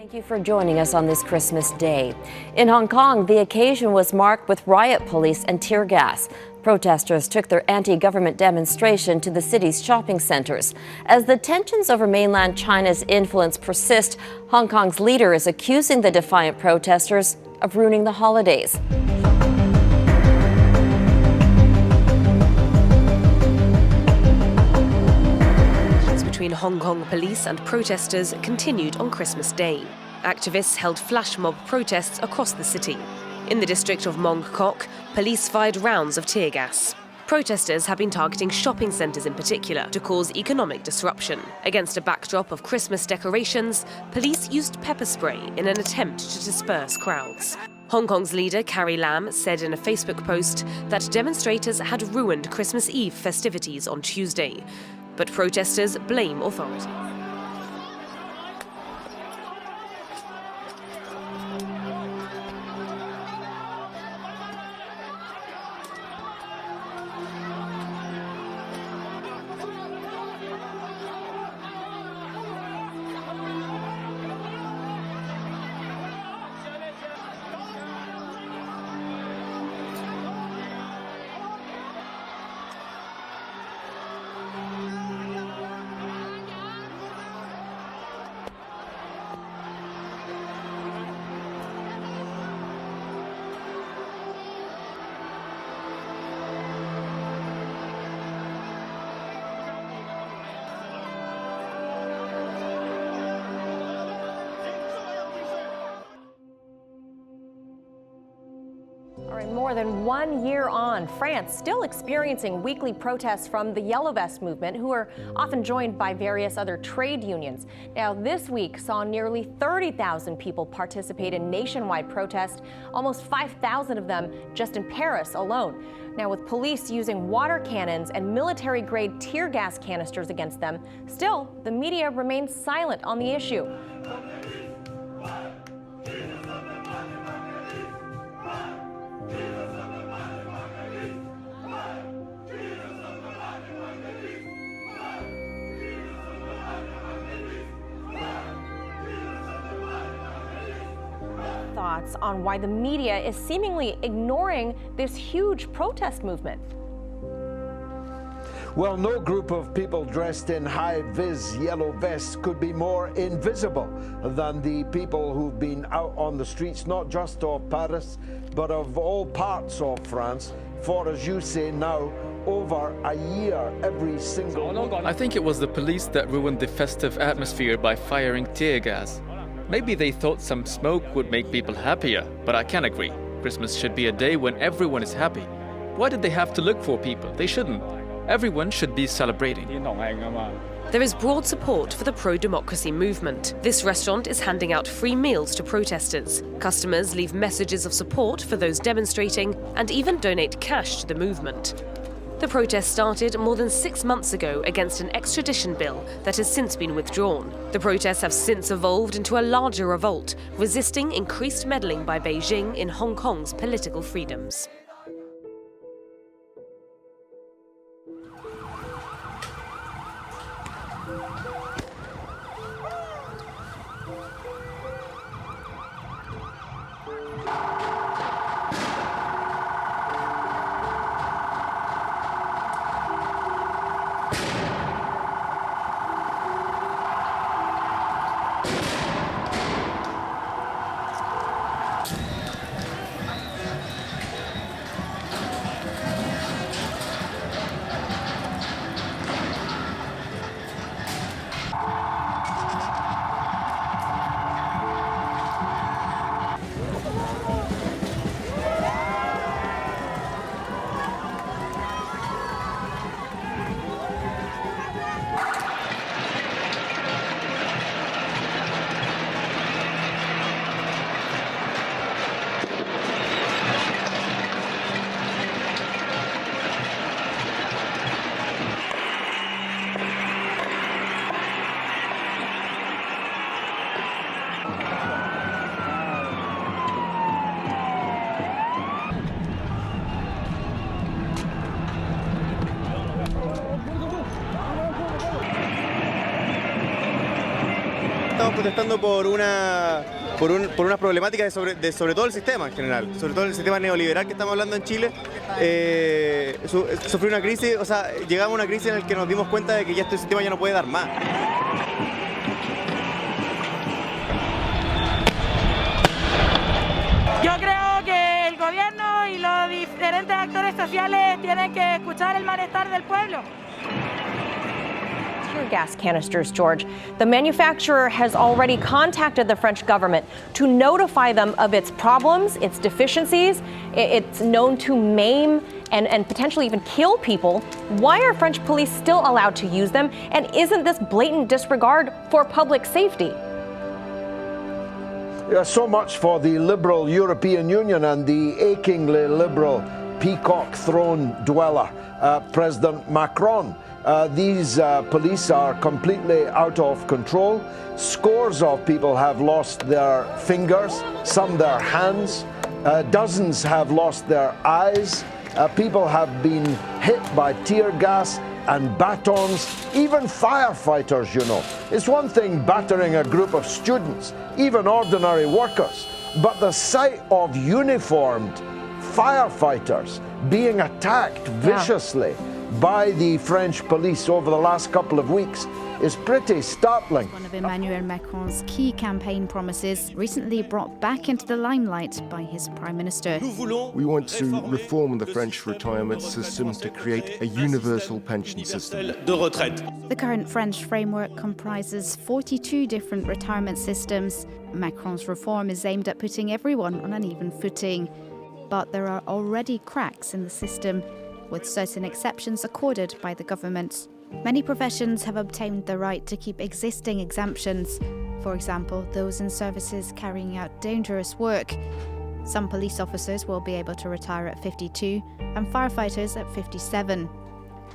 Thank you for joining us on this Christmas Day. In Hong Kong, the occasion was marked with riot police and tear gas. Protesters took their anti-government demonstration to the city's shopping centers. As the tensions over mainland China's influence persist, Hong Kong's leader is accusing the defiant protesters of ruining the holidays. Between Hong Kong police and protesters continued on Christmas Day. Activists held flash mob protests across the city. In the district of Mong Kok, police fired rounds of tear gas. Protesters have been targeting shopping centres in particular to cause economic disruption. Against a backdrop of Christmas decorations, police used pepper spray in an attempt to disperse crowds. Hong Kong's leader, Carrie Lam, said in a Facebook post that demonstrators had ruined Christmas Eve festivities on Tuesday. But protesters blame authorities. All right, more than 1 year on, France still experiencing weekly protests from the Yellow Vest movement, who are often joined by various other trade unions. Now, this week saw nearly 30,000 people participate in nationwide protests, almost 5,000 of them just in Paris alone. Now, with police using water cannons and military-grade tear gas canisters against them, still, the media remains silent on the issue. Thoughts on why the media is seemingly ignoring this huge protest movement? Well, no group of people dressed in high-vis yellow vests could be more invisible than the people who've been out on the streets, not just of Paris, but of all parts of France, for, as you say now, over a year every single month. I think it was the police that ruined the festive atmosphere by firing tear gas. Maybe they thought some smoke would make people happier, but I can't agree. Christmas should be a day when everyone is happy. Why did they have to look for people? They shouldn't. Everyone should be celebrating. There is broad support for the pro-democracy movement. This restaurant is handing out free meals to protesters. Customers leave messages of support for those demonstrating and even donate cash to the movement. The protest started more than 6 months ago against an extradition bill that has since been withdrawn. The protests have since evolved into a larger revolt, resisting increased meddling by Beijing in Hong Kong's political freedoms. estamos protestando por unas problemáticas sobre todo el sistema en general, sobre todo el sistema neoliberal que estamos hablando en Chile. Sufrió una crisis, o sea, llegamos a una crisis en la que nos dimos cuenta de que ya este sistema ya no puede dar más. Yo creo que el gobierno y los diferentes actores sociales tienen que escuchar el malestar del pueblo. Tear gas canisters, George. The manufacturer has already contacted the French government to notify them of its problems, its deficiencies. It's known to maim and potentially even kill people. Why are French police still allowed to use them? And isn't this blatant disregard for public safety? So much for the liberal European Union and the achingly liberal peacock throne dweller, President Macron. These police are completely out of control. Scores of people have lost their fingers, some their hands. Dozens have lost their eyes. People have been hit by tear gas and batons, even firefighters, you know. It's one thing battering a group of students, even ordinary workers, but the sight of uniformed firefighters being attacked viciously by the French police over the last couple of weeks is pretty startling. One of Emmanuel Macron's key campaign promises, recently brought back into the limelight by his prime minister. We want to reform the French retirement system to create a universal pension system. The current French framework comprises 42 different retirement systems. Macron's reform is aimed at putting everyone on an even footing. But there are already cracks in the system, with certain exceptions accorded by the government. Many professions have obtained the right to keep existing exemptions. For example, those in services carrying out dangerous work. Some police officers will be able to retire at 52 and firefighters at 57.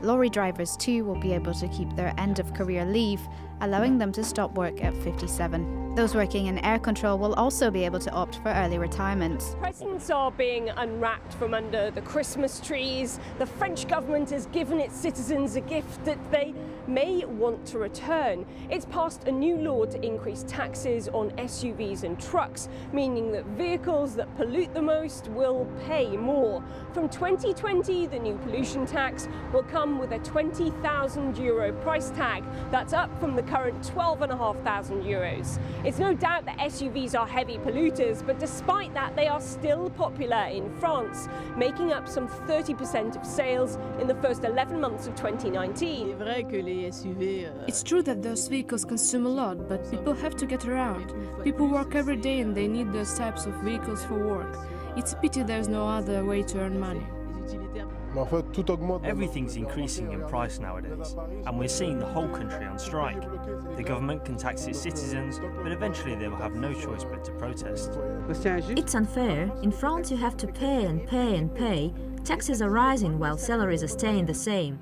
Lorry drivers too will be able to keep their end-of-career leave, allowing them to stop work at 57. Those working in air control will also be able to opt for early retirement. Presents are being unwrapped from under the Christmas trees. The French government has given its citizens a gift that they may want to return. It's passed a new law to increase taxes on SUVs and trucks, meaning that vehicles that pollute the most will pay more. From 2020, the new pollution tax will come with a €20,000 price tag. That's up from the current €12,500. It's no doubt that SUVs are heavy polluters, but despite that, they are still popular in France, making up some 30% of sales in the first 11 months of 2019. It's true that those vehicles consume a lot, but people have to get around. People work every day and they need those types of vehicles for work. It's a pity there's no other way to earn money. Everything's increasing in price nowadays, and we're seeing the whole country on strike. The government can tax its citizens, but eventually they will have no choice but to protest. It's unfair. In France you have to pay and pay and pay. Taxes are rising while salaries are staying the same.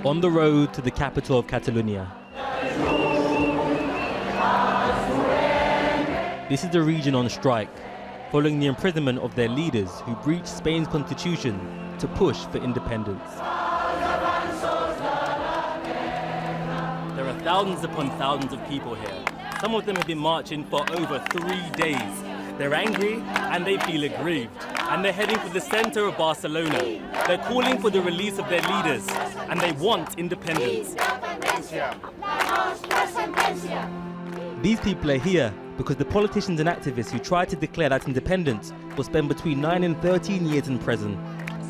On the road to the capital of Catalonia. This is the region on strike, following the imprisonment of their leaders who breached Spain's constitution to push for independence. There are thousands upon thousands of people here. Some of them have been marching for over 3 days. They're angry and they feel aggrieved. And they're heading for the center of Barcelona. They're calling for the release of their leaders and they want independence. These people are here because the politicians and activists who tried to declare that independence will spend between 9 and 13 years in prison.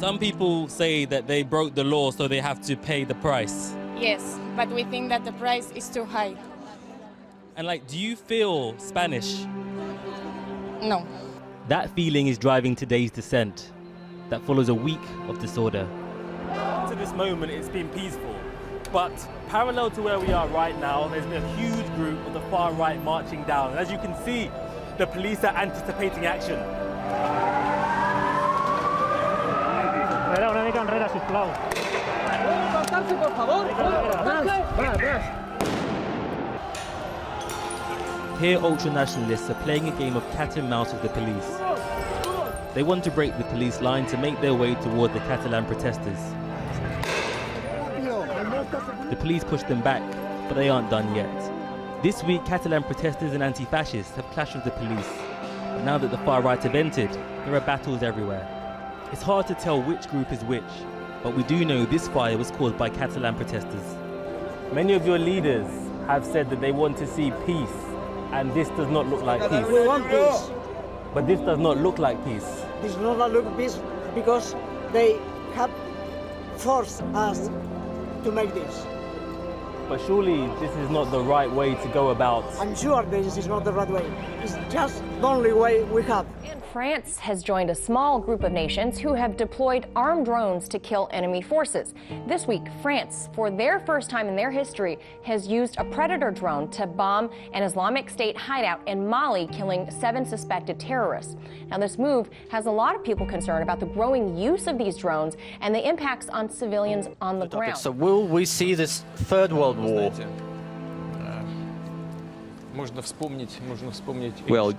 Some people say that they broke the law, so they have to pay the price. Yes, but we think that the price is too high. And do you feel Spanish? No. That feeling is driving today's dissent that follows a week of disorder. To this moment, it's been peaceful. But parallel to where we are right now, there's been a huge group of the far right marching down. And as you can see, the police are anticipating action. Here ultra-nationalists are playing a game of cat and mouse with the police. They want to break the police line to make their way toward the Catalan protesters. The police push them back, but they aren't done yet. This week, Catalan protesters and anti-fascists have clashed with the police. But now that the far right have entered, there are battles everywhere. It's hard to tell which group is which, but we do know this fire was caused by Catalan protesters. Many of your leaders have said that they want to see peace, and this does not look like peace. We want peace. But this does not look like peace. This does not look peace because they have forced us to make this. But surely this is not the right way to go about. I'm sure this is not the right way. It's just the only way we have. And France has joined a small group of nations who have deployed armed drones to kill enemy forces. This week, France, for their first time in their history, has used a Predator drone to bomb an Islamic State hideout in Mali, killing 7 suspected terrorists. Now, this move has a lot of people concerned about the growing use of these drones and the impacts on civilians on the ground. So will we see this Third World War? Well,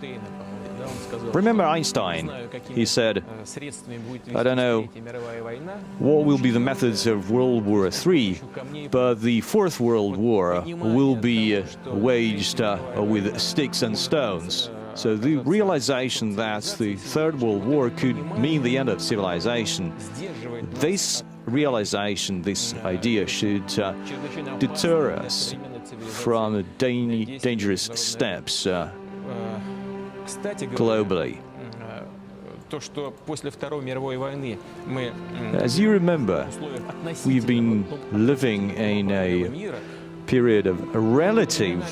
remember Einstein? He said, I don't know what will be the methods of World War III, but the Fourth World War will be waged with sticks and stones. So the realization that the Third World War could mean the end of civilization, this realization, this idea should deter us from dangerous steps globally. As you remember, we've been living in a period of relative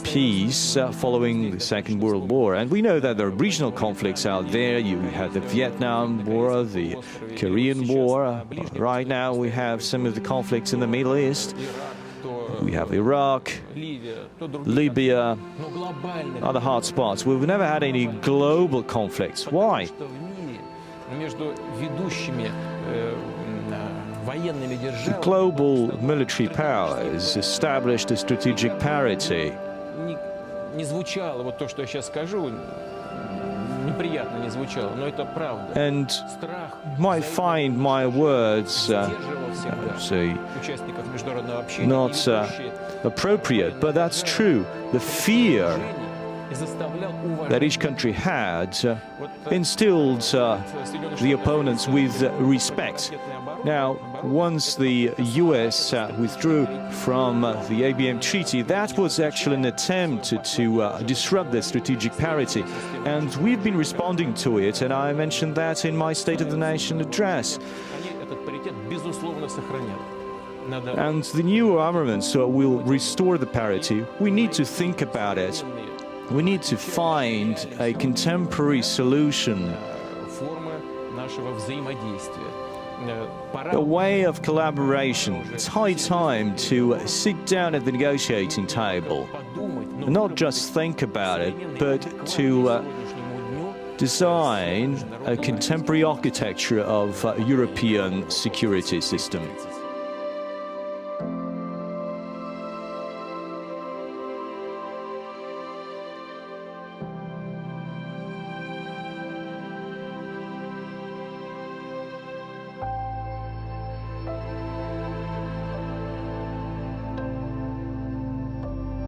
peace following the Second World War, and we know that there are regional conflicts out there. You had the Vietnam War, the Korean War. Right now we have some of the conflicts in the Middle East. We have Iraq, Libya, other hot spots. We've never had any global conflicts. Why? The global military powers established a strategic parity. And might find my words not appropriate, but that's true. The fear that each country had instilled the opponents with respect. Now, once the US withdrew from the ABM Treaty, that was actually an attempt to disrupt the strategic parity. And we've been responding to it, and I mentioned that in my State of the Nation address. And the new armaments will restore the parity. We need to think about it. We need to find a contemporary solution, a way of collaboration. It's high time to sit down at the negotiating table, not just think about it, but to design a contemporary architecture of European security system.